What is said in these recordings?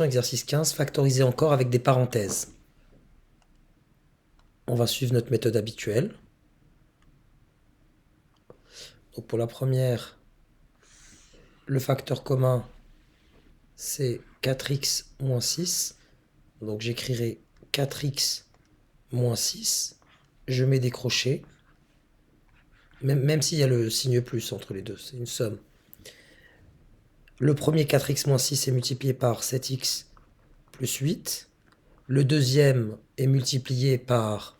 Exercice 15, factoriser encore avec des parenthèses. On va suivre notre méthode habituelle. Donc pour la première, le facteur commun, c'est 4x moins 6. Donc j'écrirai 4x moins 6. Je mets des crochets. Même s'il y a le signe plus entre les deux, c'est une somme. Le premier 4x moins 6 est multiplié par 7x plus 8. Le deuxième est multiplié par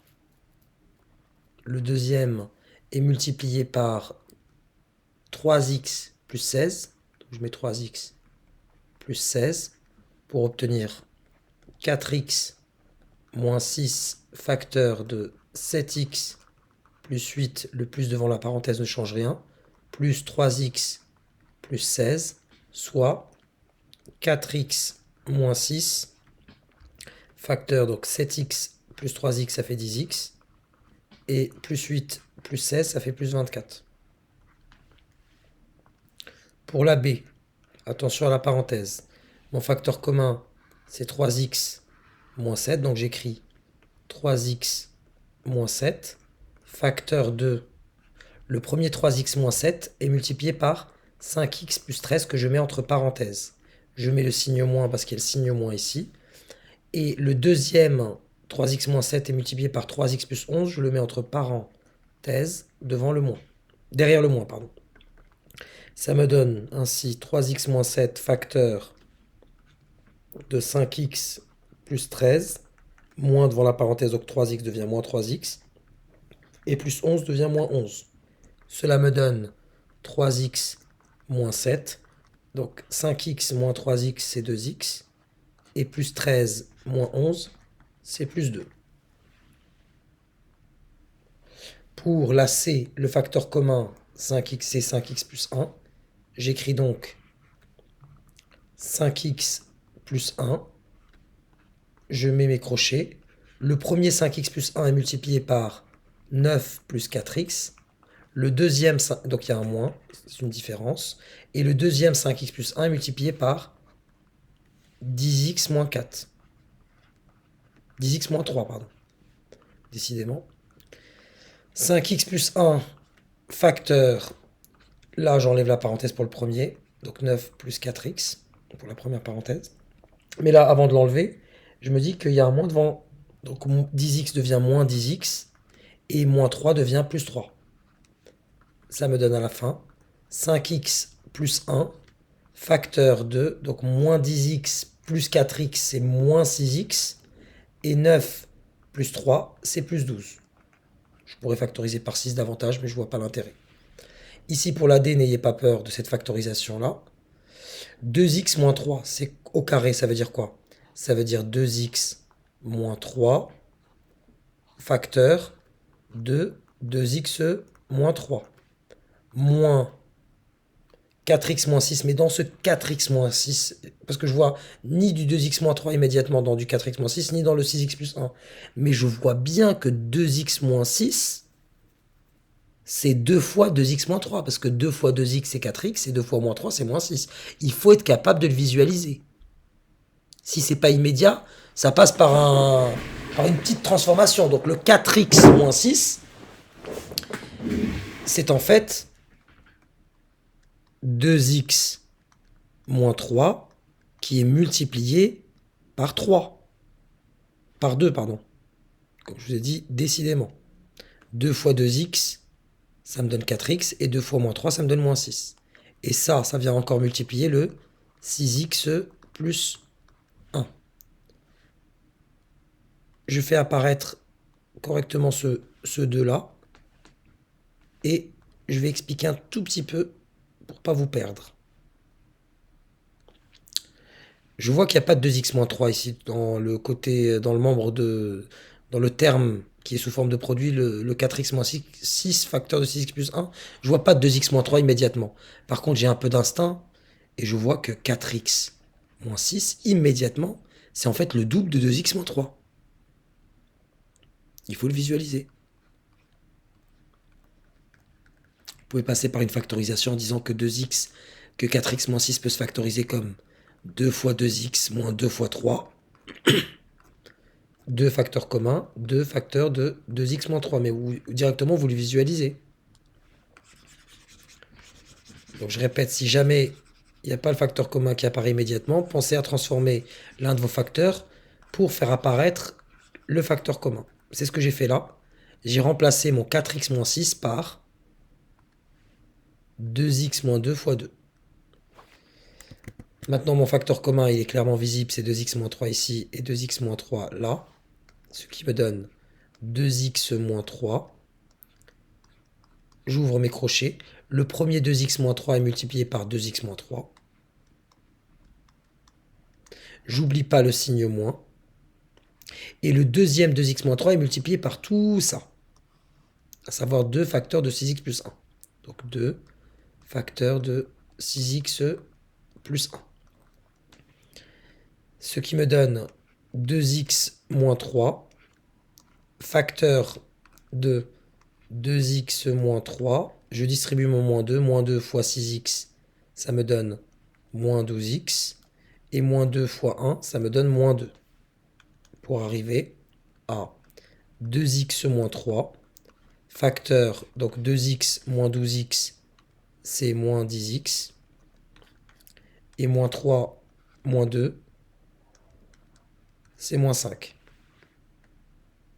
3x plus 16. Donc je mets 3x plus 16 pour obtenir 4x moins 6 facteur de 7x plus 8, le plus devant la parenthèse ne change rien, plus 3x plus 16, soit 4x moins 6 facteur, donc 7x plus 3x, ça fait 10x, et plus 8 plus 16, ça fait plus 24. Pour la B, attention à la parenthèse, mon facteur commun, c'est 3x moins 7, donc j'écris 3x moins 7, facteur de, le premier 3x moins 7 est multiplié par 5x plus 13 que je mets entre parenthèses. Je mets le signe moins parce qu'il y a le signe moins ici. Et le deuxième 3x moins 7 est multiplié par 3x plus 11, je le mets entre parenthèses devant le moins. Derrière le moins, pardon. Ça me donne ainsi 3x moins 7 facteur de 5x plus 13, moins devant la parenthèse, donc 3x devient moins 3x, et plus 11 devient moins 11. Cela me donne 3x moins 7, donc 5x moins 3x c'est 2x, et plus 13 moins 11 c'est plus 2. Pour la C, le facteur commun 5x c'est 5x plus 1. J'écris donc 5x plus 1. Je mets mes crochets. Le premier 5x plus 1 est multiplié par 9 plus 4x. Le deuxième, donc il y a un moins, c'est une différence. Et le deuxième 5x plus 1 est multiplié par 10x moins 4. 10x moins 3, pardon. Décidément. 5x plus 1 facteur, là j'enlève la parenthèse pour le premier, donc 9 plus 4x pour la première parenthèse. Mais là, avant de l'enlever, je me dis qu'il y a un moins devant, donc 10x devient moins 10x, et moins 3 devient plus 3. Ça me donne à la fin 5x plus 1 facteur de, donc moins 10x plus 4x c'est moins 6x, et 9 plus 3 c'est plus 12. Je pourrais factoriser par 6 davantage, mais je ne vois pas l'intérêt. Ici, pour la D, n'ayez pas peur de cette factorisation-là. 2x moins 3, c'est au carré, ça veut dire quoi? Ça veut dire 2x moins 3 facteur de 2x moins 3. Moins 4x moins 6, mais dans ce 4x moins 6, parce que je vois ni du 2x moins 3 immédiatement dans du 4x moins 6, ni dans le 6x plus 1. Mais je vois bien que 2x moins 6, c'est 2 fois 2x moins 3, parce que 2 fois 2x c'est 4x, et 2 fois moins 3 c'est moins 6. Il faut être capable de le visualiser. Si c'est pas immédiat, ça passe par une petite transformation. Donc le 4x moins 6, c'est en fait 2x moins 3 qui est multiplié par 3. Par 2, pardon. Comme je vous ai dit, décidément. 2 fois 2x, ça me donne 4x, et 2 fois moins 3, ça me donne moins 6. Et ça vient encore multiplier le 6x plus 1. Je fais apparaître correctement ce 2-là, et je vais expliquer un tout petit peu pour pas vous perdre. Je vois qu'il n'y a pas de 2x-3 ici dans le côté, dans le membre dans le terme qui est sous forme de produit, le 4x-6 facteur de 6x plus 1. Je vois pas de 2x-3 immédiatement. Par contre, j'ai un peu d'instinct et je vois que 4x-6 immédiatement, c'est en fait le double de 2x-3. Il faut le visualiser. Vous pouvez passer par une factorisation en disant que 4x-6 peut se factoriser comme 2 fois 2x moins 2 fois 3. 2 facteurs communs, 2 facteurs de 2x moins 3. Mais directement, vous le visualisez. Donc je répète, si jamais il n'y a pas le facteur commun qui apparaît immédiatement, pensez à transformer l'un de vos facteurs pour faire apparaître le facteur commun. C'est ce que j'ai fait là. J'ai remplacé mon 4x moins 6 par 2x moins 2 fois 2. Maintenant, mon facteur commun, il est clairement visible, c'est 2x moins 3 ici et 2x moins 3 là. Ce qui me donne 2x moins 3. J'ouvre mes crochets. Le premier 2x moins 3 est multiplié par 2x moins 3. J'oublie pas le signe moins. Et le deuxième 2x moins 3 est multiplié par tout ça. À savoir 2 facteurs de 6x plus 1. Donc 2 facteurs de 6x plus 1. Ce qui me donne 2x moins 3 facteur de 2x moins 3. Je distribue mon moins 2. Moins 2 fois 6x, ça me donne moins 12x. Et moins 2 fois 1, ça me donne moins 2. Pour arriver à 2x moins 3. Facteur, donc 2x moins 12x, c'est moins 10x. Et moins 3 moins 2, c'est moins 5.